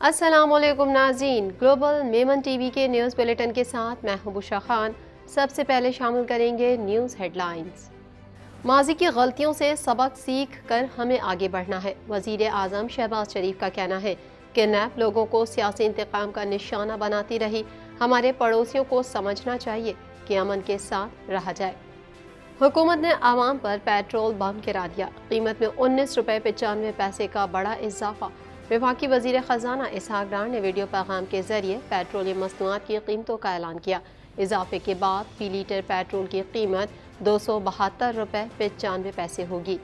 अस्सलाम वालेकुम नाज़रीन, ग्लोबल मेमन टीवी के न्यूज़ बुलेटिन के साथ मैं हूं बुशरा खान। सबसे पहले शामिल करेंगे न्यूज़ हेडलाइंस। माजी की गलतियों से सबक सीख कर हमें आगे बढ़ना है। वज़ीर आज़म शहबाज शरीफ का कहना है कि नैब लोगों को सियासी इंतकाम का निशाना बनाती रही। हमारे पड़ोसियों को समझना चाहिए कि अमन के साथ रहा जाए। हुकूमत ने आवाम पर पेट्रोल बम गिरा दिया। कीमत में 19 रुपये 95 पैसे का बड़ा इजाफा। वफाकी वजीर खजाना इसहाक डार ने वीडियो पैगाम के जरिए पेट्रोलियम मसनूआत की कीमतों का ऐलान किया। इजाफे के बाद फी लीटर पेट्रोल की कीमत 272 रुपये 95 पैसे होगी।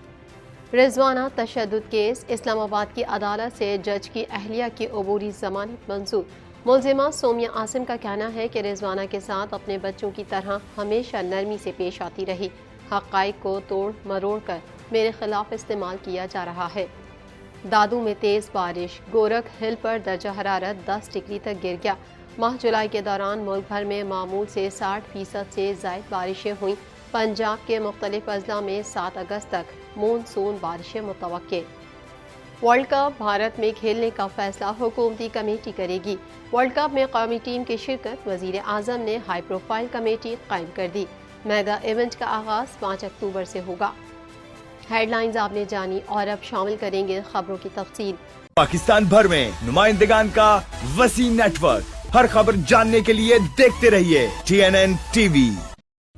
रिजवाना तशद्दुद केस, इस्लामाबाद की अदालत से जज की अहलिया की अबूरी जमानत मंजूर। मुलजिमा सोमिया आसिम का कहना है कि रिजवाना के साथ अपने बच्चों की तरह हमेशा नरमी से पेश आती रही। हक़ाइक़ को तोड़ मरोड़ कर मेरे खिलाफ इस्तेमाल किया जा रहा है। दादू में तेज़ बारिश, गोरख हिल पर दर्जा हरारत 10 डिग्री तक गिर गया। माह जुलाई के दौरान मुल्क भर में मामूल से 60% से ज़ायद बारिशें हुई। पंजाब के मुख्तलिफ अजला में 7 अगस्त तक मानसून बारिशें मुतवक्के। वर्ल्ड कप भारत में खेलने का फैसला हुकूमती कमेटी करेगी। वर्ल्ड कप में कौमी टीम की शिरकत, वजीर आज़म ने हाई प्रोफाइल कमेटी कायम कर दी। मेगा इवेंट का आगाज़ 5 अक्टूबर से होगा। हेडलाइंस आपने जानी और अब शामिल करेंगे खबरों की तफसील। पाकिस्तान भर में नुमाइंदगान का वसीम नेटवर्क, हर खबर जानने के लिए देखते रहिए TNN टीवी।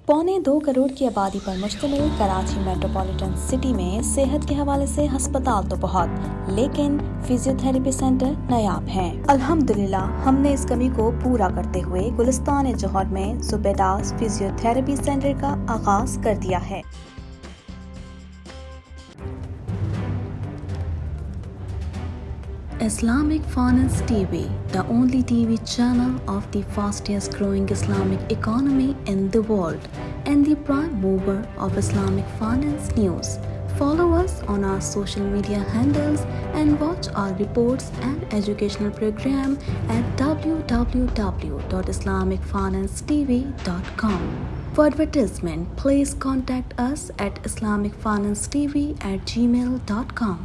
1.25 करोड़ की आबादी पर मुश्तमिल कराची मेट्रोपॉलिटन सिटी में सेहत के हवाले से हस्पताल तो बहुत, लेकिन फिजियोथेरेपी सेंटर नायाब हैं। अल्हम्दुलिल्लाह हमने इस कमी को पूरा करते हुए गुलिस्तान जौहर में जुबेदास फिजियोथेरेपी सेंटर का आगाज कर दिया है। Islamic Finance TV, the only TV channel of the fastest growing Islamic economy in the world and the prime mover of Islamic finance news. Follow us on our social media handles and watch our reports and educational program at www.islamicfinancetv.com. For advertisement, please contact us at islamicfinancetv@gmail.com.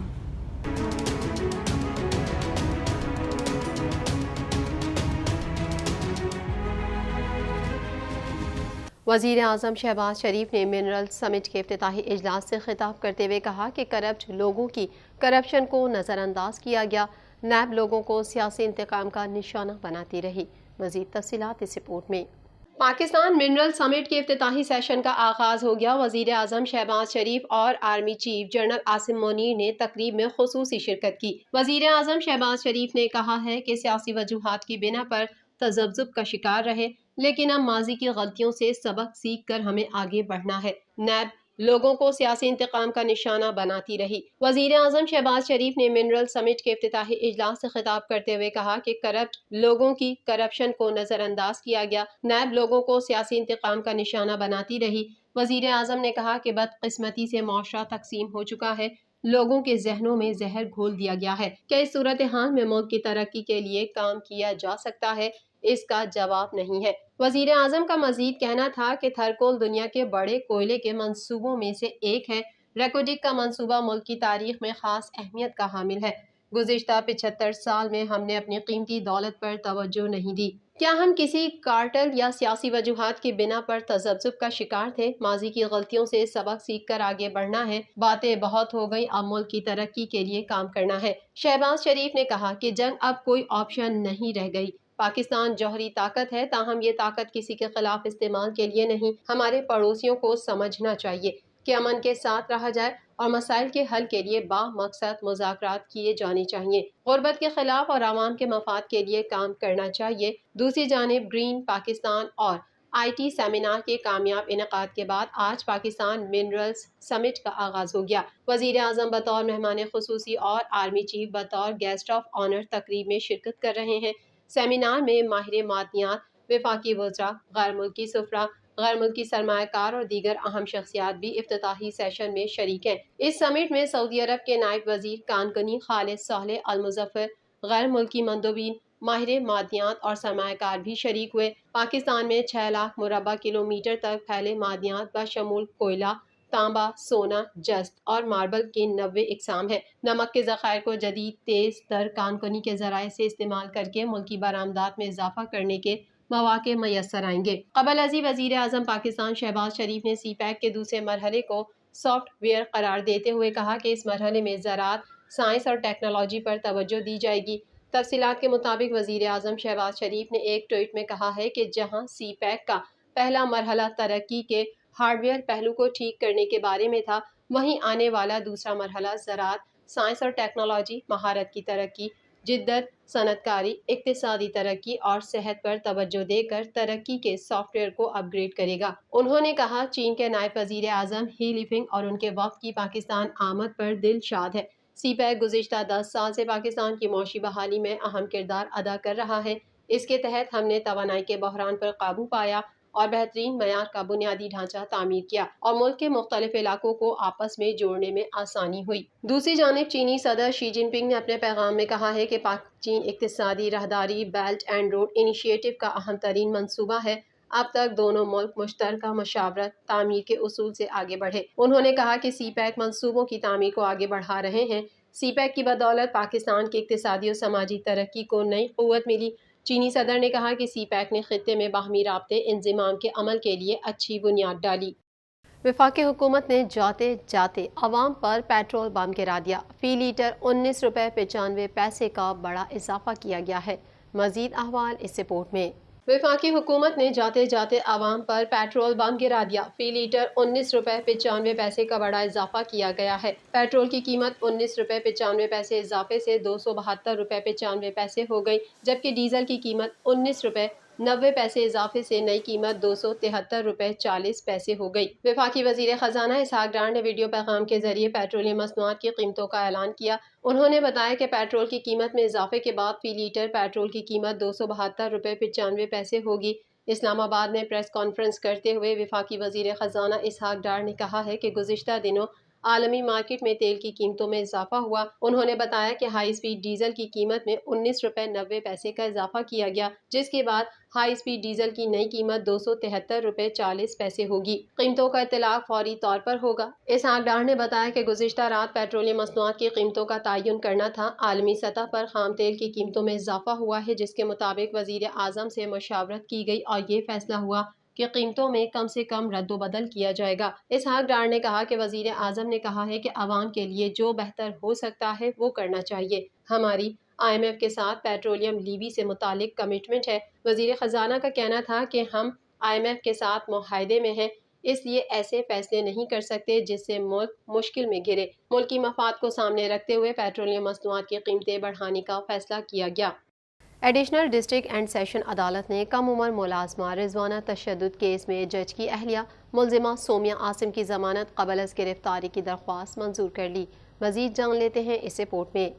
वज़ीर आज़म शहबाज शरीफ ने mineral summit के इफ्तिताही इजलास से खिताब करते हुए कहा कि करप्ट लोगों की करप्शन को नज़रअंदाज किया गया। नैब लोगों को सियासी इंतकाम का निशाना बनाती रही। मज़ीद तफसीलात इस रिपोर्ट में। पाकिस्तान मिनरल समिट के इफ्तिताही सेशन का आगाज हो गया। वज़ीर आज़म शहबाज शरीफ और army chief general Asim Munir ने तकरीब में खुसूसी शिरकत की। वज़ीर आज़म शहबाज शरीफ ने कहा है कि सियासी वजूहात की बिना पर तज़ब्ज़ुब का शिकार रहे, लेकिन अब माजी की गलतियों से सबक सीख कर हमें आगे बढ़ना है। नैब लोगों को सियासी इंतकाम का निशाना बनाती रही। वज़ीर आज़म शहबाज शरीफ ने मिनरल समिट के इफ्तिताही इजलास से खिताब करते हुए कहा कि करप्ट लोगों की करप्शन को नज़रअंदाज किया गया। नैब लोगों को सियासी इंतकाम का निशाना बनाती रही। वज़ीर आज़म ने कहा कि बदकिस्मती से मुआशरा तकसीम हो चुका है, लोगों के जहनों में जहर घोल दिया गया है। क्या इस सूरत हाल में मुल्क की तरक्की के लिए काम किया जा सकता है? इसका जवाब नहीं है। वज़ीर आज़म का मजीद कहना था कि थरकोल दुनिया के बड़े कोयले के मंसूबों में से एक है। रेकोडिक का मंसूबा मुल्क की तारीख में खास अहमियत का हामिल है। गुज़िश्ता 75 साल में हमने अपनी कीमती दौलत पर तवज्जो नहीं दी। क्या हम किसी कार्टल या सियासी वजूहात की बिना पर तज़ब्ज़ुब का शिकार थे? माजी की गलतियों से सबक सीख कर आगे बढ़ना है। बातें बहुत हो गई, अब मुल्क की तरक्की के लिए काम करना है। शहबाज शरीफ ने कहा कि जंग अब कोई ऑप्शन नहीं रह गई। पाकिस्तान जौहरी ताकत है, ताहम ये ताकत किसी के खिलाफ इस्तेमाल के लिए नहीं। हमारे पड़ोसियों को समझना चाहिए कि अमन के साथ रहा जाए और मसाइल के हल के लिए बामकसद मुज़ाकरात किए जाने चाहिए। गुर्बत के खिलाफ और आवाम के मफाद के लिए काम करना चाहिए। दूसरी जानिब ग्रीन पाकिस्तान और IT सेमिनार के कामयाब इनेकाद के बाद आज पाकिस्तान मिनरल्स समिट का आगाज हो गया। वज़ीर आज़म बतौर मेहमान खुसूसी और आर्मी चीफ बतौर गेस्ट ऑफ ऑनर तकरीब में शिरकत कर रहे हैं। सेमिनार में माहिर मादनियात, वफाकी वज़रा, गैर मुल्की सुफरा, गैर मुल्की सरमायाकार और दीगर अहम शख्सियात भी इफ्तिताही सेशन में शरीक हैं। इस समिट में सऊदी अरब के नायब वज़ीर कानकनी खालिद सालेह अल मुज़फ़्फ़र, गैर मुल्की मंदोबीन, माहिर मादनियात और सरमायाकार भी शरीक हुए। पाकिस्तान में 6 लाख मुरबा किलोमीटर तक फैले मादनियात बशमूल कोयला, तांबा, सोना, जस्त और मार्बल के 90 इकसाम हैं। नमक के ज़खायर को जदीद तेज़ तर कानकुनी के ज़राए से इस्तेमाल करके मुल्की बरामदात में इजाफा करने के मौके मैसर आएंगे। कबल अज़ीं वज़ीर आज़म पाकिस्तान शहबाज शरीफ ने सी पैक के दूसरे मरहले को सॉफ्टवेयर करार देते हुए कहा कि इस मरहले में ज़राअत, साइंस और टेक्नोलॉजी पर तवज्जो दी जाएगी। तफसीलात के मुताबिक वज़ीर आज़म शहबाज शरीफ ने एक ट्वीट में कहा है कि जहाँ सी पैक का पहला मरहला तरक्की के हार्डवेयर पहलू को ठीक करने के बारे में था, वहीं आने वाला दूसरा मरहला ज़राअत, साइंस और टेक्नोलॉजी, महारत की तरक्की, जिद्दत, सनतकारी, इक्तिसादी तरक्की और सेहत पर तवज्जो देकर तरक्की के सॉफ्टवेयर को अपग्रेड करेगा। उन्होंने कहा, चीन के नायब वज़ीर आज़म ही लिफिंग और उनके वफ़द की पाकिस्तान आमद पर दिल शाद है। सी पैक गुज़िश्ता 10 साल से पाकिस्तान की मौशी बहाली में अहम किरदार अदा कर रहा है। इसके तहत हमने तवानाई के बहरान पर काबू पाया और बेहतरीन मयार का बुनियादी ढांचा तामीर किया और मुल्क के मुख्तलिफ इलाकों को आपस में जोड़ने में आसानी हुई। दूसरी जानिब चीनी सदर शी जिनपिंग ने अपने पैगाम में कहा है कि पाक चीन इक्तिसादी राहदारी बेल्ट एंड रोड इनिशिएटिव का अहम तरीन मनसूबा है। अब तक दोनों मुल्क मुश्तरका मशावरत तामीर के उसूल से आगे बढ़े। उन्होंने कहा कि सी पैक मनसूबों की तामीर को आगे बढ़ा रहे हैं। सी पैक की बदौलत पाकिस्तान की इक्तिसादी और समाजी तरक्की को नई क़ुव्वत मिली। चीनी सदर ने कहा कि सी पैक ने खित्ते में बाहमी राब्ते इंज़िमाम के अमल के लिए अच्छी बुनियाद डाली। वफाकी हुकूमत ने जाते जाते अवाम पर पेट्रोल बम गिरा दिया। फी लीटर 19 रुपये 95 पैसे का बड़ा इजाफा किया गया है। मजीद अहवाल इस रिपोर्ट में। वफाकी हुकूमत ने जाते जाते अवाम पर पेट्रोल बम गिरा दिया। फी लीटर 19 रुपये 95 पैसे का बड़ा इजाफा किया गया है। पेट्रोल की कीमत 19 रुपये 95 पैसे इजाफे से 272 रुपये 95 पैसे हो गई, जबकि डीजल की कीमत 19 रुपये 90 पैसे इजाफे से नई कीमत 273 रुपये 40 पैसे हो गई। वफाकी वजीर खजाना इसहाक डार ने वीडियो पैगाम के जरिए पेट्रोलियम मसनूआत की कीमतों का ऐलान किया। उन्होंने बताया कि पेट्रोल की कीमत में इजाफे के बाद फी लीटर पेट्रोल की कीमत 272 रुपये 95 पैसे होगी। इस्लामाबाद में प्रेस कॉन्फ्रेंस करते हुए वफाकी वजीर खजाना इसहाक डार ने कहा है कि गुज़िश्ता दिनों आलमी मार्केट में तेल की कीमतों में इजाफा हुआ। उन्होंने बताया कि हाई स्पीड डीजल की कीमत में 19 रुपये 90 पैसे का इजाफा किया गया, जिसके बाद हाई स्पीड डीजल की नई कीमत 273 रुपये 40 पैसे होगी। कीमतों का इतलाक फौरी तौर पर होगा। इसहाक डार ने बताया कि गुज़िश्ता रात पेट्रोलियम मसनूआत की कीमतों का तयन करना था। आलमी सतह पर खाम तेल की कीमतों में इजाफा हुआ है, जिसके मुताबिक वजीर आज़म से मशावरत की गई और ये फैसला हुआ कि कीमतों में कम से कम रद्दोबदल किया जाएगा। इसहाक डार ने कहा कि वजीर आज़म ने कहा है कि आवाम के लिए जो बेहतर हो सकता है वो करना चाहिए। हमारी IMF के साथ पेट्रोलियम लीवी से मुतालिक कमिटमेंट है। वजीर खजाना का कहना था कि हम IMF के साथ मुआहदे में हैं, इसलिए ऐसे फैसले नहीं कर सकते जिससे मुल्क मुश्किल में घिरे। मुल्क की मफाद को सामने रखते हुए पेट्रोलियम मसनूआत की कीमतें बढ़ाने का फैसला किया गया। एडिशनल डिस्ट्रिक्ट एंड सेशन अदालत ने कम उम्र मुलाजमा रिजवाना तशद्दुद केस में जज की अहलिया मुल्जिमा सोमिया आसिम की जमानत कबल अज़ गिरफ्तारी की दरख्वास्त मंजूर कर ली। मजीद जान लेते हैं इस रिपोर्ट में।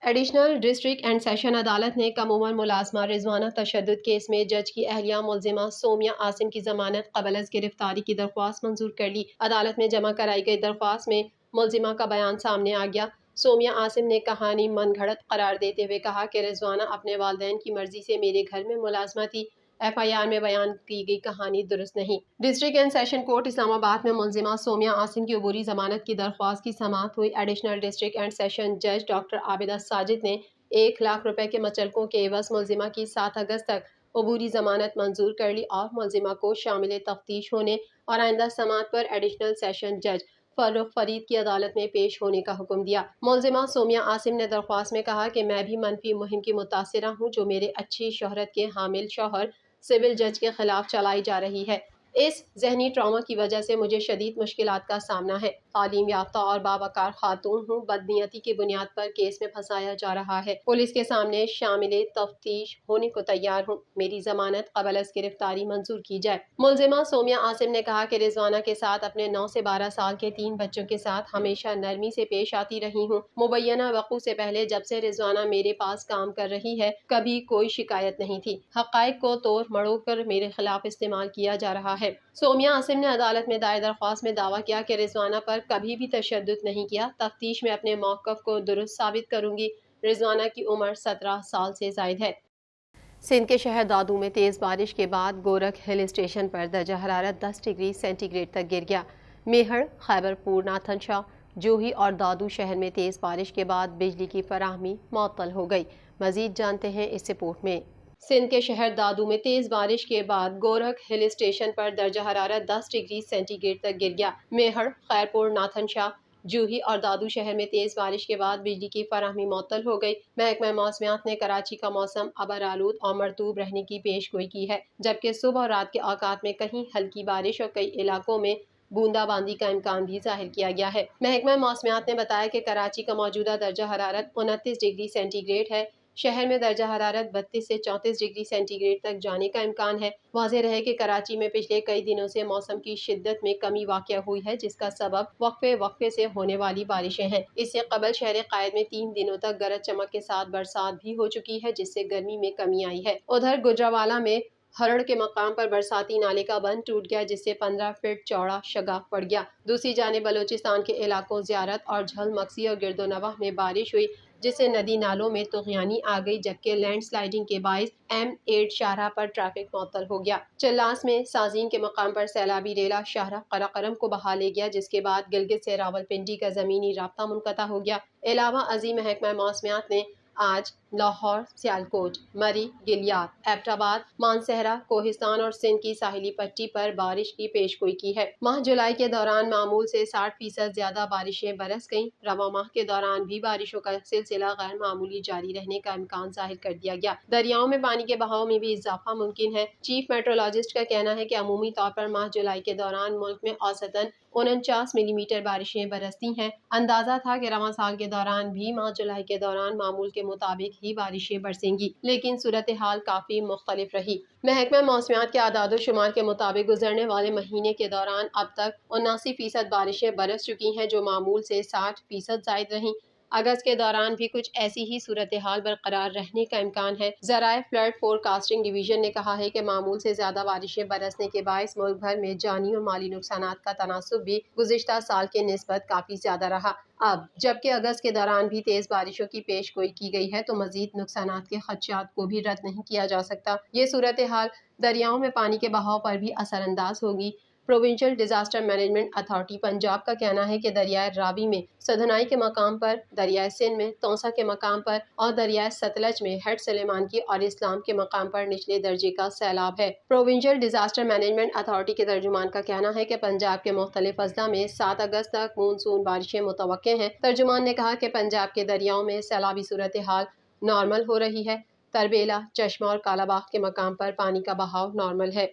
एडिशनल डिस्ट्रिक्ट एंड सेशन अदालत ने कम उम्र मुलाजमा रिजवाना तशद्दुद केस में जज की अहलिया मुल्जिमा सोमिया आसिम की जमानत कबल अज़ गिरफ्तारी की दरख्वास्त मंजूर कर ली। अदालत में जमा कराई गई दरख्वास्त में मुल्जिमा का बयान सामने आ गया। सोमिया आसिम ने कहानी मनगढ़ंत करार देते हुए कहा कि रिजवाना अपने वालिदैन की मर्जी से मेरे घर में मुलाजमा थी। FIR में बयान की गई कहानी दुरुस्त नहीं। District and session court Islamabad में मुल्जिमा सोमिया आसिम की अबूरी जमानत की दरख्वास्त की समाअत हुई। एडिशनल डिस्ट्रिक्ट एंड सेशन जज डॉक्टर आबिदा साजिद ने 1 लाख रुपए के मचलकों के एवज मुल्जिमा की 7 अगस्त तक अबूरी जमानत मंजूर कर ली और मुल्जिमा को शामिल तफ्तीश होने और आइंदा समाअत पर एडिशनल सेशन जज फर्रुख फरीद की अदालत में पेश होने का हुक्म दिया। मुल्जिमा सोमिया आसिम ने दरख्वास्त में कहा कि मैं भी मनफी मुहिम की मुतासिरा हूँ जो मेरे अच्छी शोहरत के हामिल शौहर सिविल जज के खिलाफ चलाई जा रही है। इस जहनी ट्रॉमा की वजह से मुझे शदीद मुश्किलात का सामना है। तालीम याफ्ता और बावकार खातून हूँ। बदनीयती की बुनियाद पर केस में फंसाया जा रहा है। पुलिस के सामने शामिल तफ्तीश होने को तैयार हूँ। मेरी जमानत कबल अज़ गिरफ्तारी मंजूर की जाए। मुल्जिमा सोमिया आसिम ने कहा कि रिजवाना के साथ अपने 9 से 12 साल के 3 बच्चों के साथ हमेशा नरमी से पेश आती रही हूँ। मुबैना वक़्त से पहले जब से रिजवाना मेरे पास काम कर रही है कभी कोई शिकायत नहीं थी। हक़ाइक़ को तोड़ मरोड़ कर मेरे खिलाफ इस्तेमाल किया जा रहा है। सोमिया आसिम ने अदालत में दायर दरख्वास्त में दावा किया कि रिजवाना पर कभी भी तशद्दुद नहीं किया। तफ्तीश में अपने मौक़िफ़ को दुरुस्त साबित करूंगी। रिजवाना की उम्र 17 साल से ज़ायद है। सिंध के शहर दादू में तेज़ बारिश के बाद गोरख हिल स्टेशन पर दर्जा हरारत 10 डिग्री सेंटीग्रेड तक गिर गया। میہڑ، خیبر پور ناتھن شاہ، جوہی اور دادو شہر میں تیز بارش کے بعد بجلی کی فراہمی معطل ہو گئی۔ مزید جانتے ہیں اس رپورٹ میں۔ سندھ کے شہر دادو میں تیز بارش کے بعد گورکھ ہل اسٹیشن پر درجہ حرارت 10 ڈگری سینٹی گریڈ تک گر گیا۔ میہڑ، خیرپور، ناتھن شاہ، جوہی اور دادو شہر میں تیز بارش کے بعد بجلی کی فراہمی معطل ہو گئی۔ محکمہ موسمیات نے کراچی کا موسم ابرآلود اور مرطوب رہنے کی پیش گوئی کی ہے، جبکہ صبح اور رات کے اوقات میں کہیں ہلکی بارش اور کئی علاقوں میں بوندا باندی کا امکان بھی ظاہر کیا گیا ہے۔ محکمہ موسمیات نے بتایا کہ کراچی کا موجودہ درجہ حرارت 29 ڈگری سینٹی گریڈ ہے۔ شہر میں درجہ حرارت 32 سے 34 ڈگری سینٹی گریڈ تک جانے کا امکان ہے۔ واضح رہے کہ کراچی میں پچھلے کئی دنوں سے موسم کی شدت میں کمی واقع ہوئی ہے، جس کا سبب وقفے سے ہونے والی بارشیں ہیں۔ اس سے قبل شہر قائد میں 3 دنوں تک گرج چمک کے ساتھ برسات بھی ہو چکی ہے، جس سے گرمی میں کمی آئی ہے۔ ادھر گجرانوالہ میں ہرڑ کے مقام پر برساتی نالے کا بند ٹوٹ گیا، جس سے 15 فٹ چوڑا شگاف پڑ گیا۔ دوسری جانب بلوچستان کے علاقوں زیارت اور جھل مکسی اور گرد و نواح میں بارش ہوئی، جس سے ندی نالوں میں طغیانی آ گئی، جبکہ لینڈ سلائیڈنگ کے باعث M8 شاہراہ پر ٹریفک معطل ہو گیا۔ چلاس میں سازین کے مقام پر سیلابی ریلا شاہراہ قراقرم کو بہا لے گیا، جس کے بعد گلگت سے راولپنڈی کا زمینی رابطہ منقطع ہو گیا۔ علاوہ ازیں محکمہ موسمیات نے آج لاہور، سیالکوٹ، مری، گلیات، ایبٹ آباد، مانسہرہ، کوہستان اور سندھ کی ساحلی پٹی پر بارش کی پیش گوئی کی ہے۔ ماہ جولائی کے دوران معمول سے 60% زیادہ بارشیں برس گئیں۔ رواں ماہ کے دوران بھی بارشوں کا سلسلہ غیر معمولی جاری رہنے کا امکان ظاہر کر دیا گیا۔ دریاؤں میں پانی کے بہاؤ میں بھی اضافہ ممکن ہے۔ چیف میٹرولوجسٹ کا کہنا ہے کہ عمومی طور پر ماہ جولائی کے دوران ملک میں اوسطاً 49 ملی میٹر بارشیں برستی ہیں۔ اندازہ تھا کہ رواں سال کے دوران بھی ماہ جولائی کے دوران معمول کے مطابق ہی بارشیں برسیں گی، لیکن صورتحال کافی مختلف رہی۔ محکمہ موسمیات کے اعداد و شمار کے مطابق گزرنے والے مہینے کے دوران اب تک 79% بارشیں برس چکی ہیں، جو معمول سے 60% زائد رہیں۔ اگست کے دوران بھی کچھ ایسی ہی صورتحال برقرار رہنے کا امکان ہے۔ ذرائع فلڈ فور کاسٹنگ ڈویژن نے کہا ہے کہ معمول سے زیادہ بارشیں برسنے کے باعث ملک بھر میں جانی اور مالی نقصانات کا تناسب بھی گزشتہ سال کے نسبت کافی زیادہ رہا۔ اب جبکہ اگست کے دوران بھی تیز بارشوں کی پیش گوئی کی گئی ہے، تو مزید نقصانات کے خدشات کو بھی رد نہیں کیا جا سکتا۔ یہ صورتحال دریاؤں میں پانی کے بہاؤ پر بھی اثر انداز ہوگی۔ Provincial disaster management authority Punjab کا کہنا ہے کہ دریائے راوی میں سدھنائی کے مقام پر، دریائے سندھ میں توسا کے مقام پر اور دریائے ستلج میں ہیڈ سلیمان کی اور اسلام کے مقام پر نچلے درجے کا سیلاب ہے۔ پروونشل ڈیزاسٹر مینجمنٹ اتھارٹی کے ترجمان کا کہنا ہے کہ پنجاب کے مختلف اضلاع میں 7 اگست تک مونسون بارشیں متوقع ہیں۔ ترجمان نے کہا کہ پنجاب کے دریاؤں میں سیلابی صورتحال نارمل ہو رہی ہے۔ تربیلا، چشمہ اور کالا باغ کے مقام پر پانی کا بہاؤ نارمل ہے۔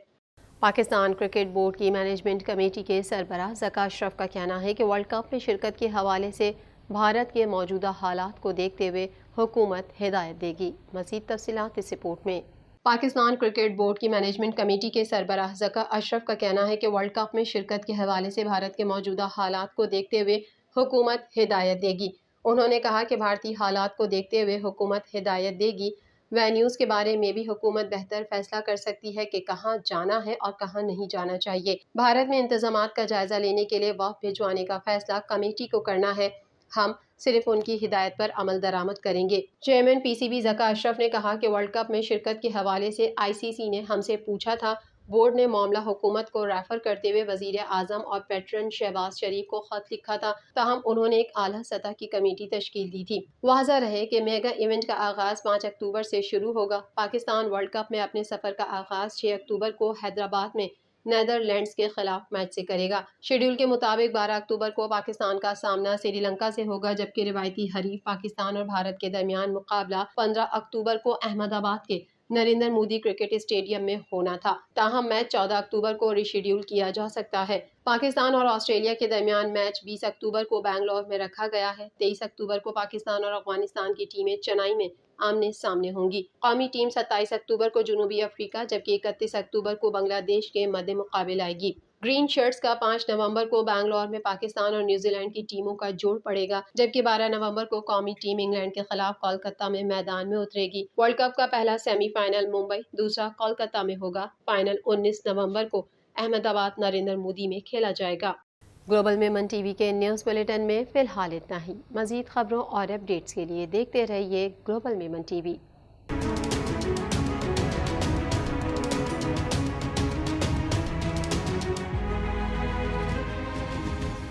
پاکستان کرکٹ بورڈ کی مینجمنٹ کمیٹی کے سربراہ ذکا اشرف کا کہنا ہے کہ ورلڈ کپ میں شرکت کے حوالے سے بھارت کے موجودہ حالات کو دیکھتے ہوئے حکومت ہدایت دے گی۔ مزید تفصیلات اس رپورٹ میں۔ پاکستان کرکٹ بورڈ کی مینجمنٹ کمیٹی کے سربراہ ذکا اشرف کا کہنا ہے کہ ورلڈ کپ میں شرکت کے حوالے سے بھارت کے موجودہ حالات کو دیکھتے ہوئے حکومت ہدایت دے گی۔ انہوں نے کہا کہ بھارتی حالات کو دیکھتے ہوئے حکومت ہدایت دے گی۔ وینیوز کے بارے میں بھی حکومت بہتر فیصلہ کر سکتی ہے کہ کہاں جانا ہے اور کہاں نہیں جانا چاہیے۔ بھارت میں انتظامات کا جائزہ لینے کے لیے وفد بھجوانے کا فیصلہ کمیٹی کو کرنا ہے۔ ہم صرف ان کی ہدایت پر عمل درآمد کریں گے۔ چیئرمین PCB ذکا اشرف نے کہا کہ ورلڈ کپ میں شرکت کے حوالے سے ICC نے ہم سے پوچھا تھا۔ بورڈ نے معاملہ حکومت کو ریفر کرتے ہوئے وزیر اعظم اور پیٹرن شہباز شریف کو خط لکھا تھا، تاہم انہوں نے ایک اعلیٰ سطح کی کمیٹی تشکیل دی تھی۔ واضح رہے کہ میگا ایونٹ کا آغاز 5 اکتوبر سے شروع ہوگا۔ پاکستان ورلڈ کپ میں اپنے سفر کا آغاز 6 اکتوبر کو حیدرآباد میں نیدرلینڈز کے خلاف میچ سے کرے گا۔ شیڈول کے مطابق 12 اکتوبر کو پاکستان کا سامنا سری لنکا سے ہوگا، جبکہ روایتی حریف پاکستان اور بھارت کے درمیان مقابلہ 15 اکتوبر کو احمد آباد کے نریندر مودی کرکٹ اسٹیڈیم میں ہونا تھا، تاہم میچ 14 اکتوبر کو ری شیڈول کیا جا سکتا ہے۔ پاکستان اور آسٹریلیا کے درمیان میچ 20 اکتوبر کو بنگلور میں رکھا گیا ہے۔ 23 اکتوبر کو پاکستان اور افغانستان کی ٹیمیں چنائی میں آمنے سامنے ہوں گی۔ قومی ٹیم 27 اکتوبر کو جنوبی افریقہ جبکہ 31 اکتوبر کو بنگلہ دیش کے مد مقابل آئے گی۔ گرین شرٹس کا 5 نومبر کو بنگلور میں پاکستان اور نیوزی لینڈ کی ٹیموں کا جوڑ پڑے گا، جبکہ 12 نومبر کو قومی ٹیم انگلینڈ کے خلاف کولکتہ میں میدان میں اترے گی۔ ورلڈ کپ کا پہلا سیمی فائنل ممبئی، دوسرا کولکتہ میں ہوگا۔ فائنل 19 نومبر کو احمد آباد نریندر مودی میں کھیلا جائے گا۔ گلوبل میمن ٹی وی کے نیوز بلیٹن میں فی الحال اتنا ہی۔ مزید خبروں اور اپڈیٹس کے لیے دیکھتے رہیے گلوبل میمن ٹی وی۔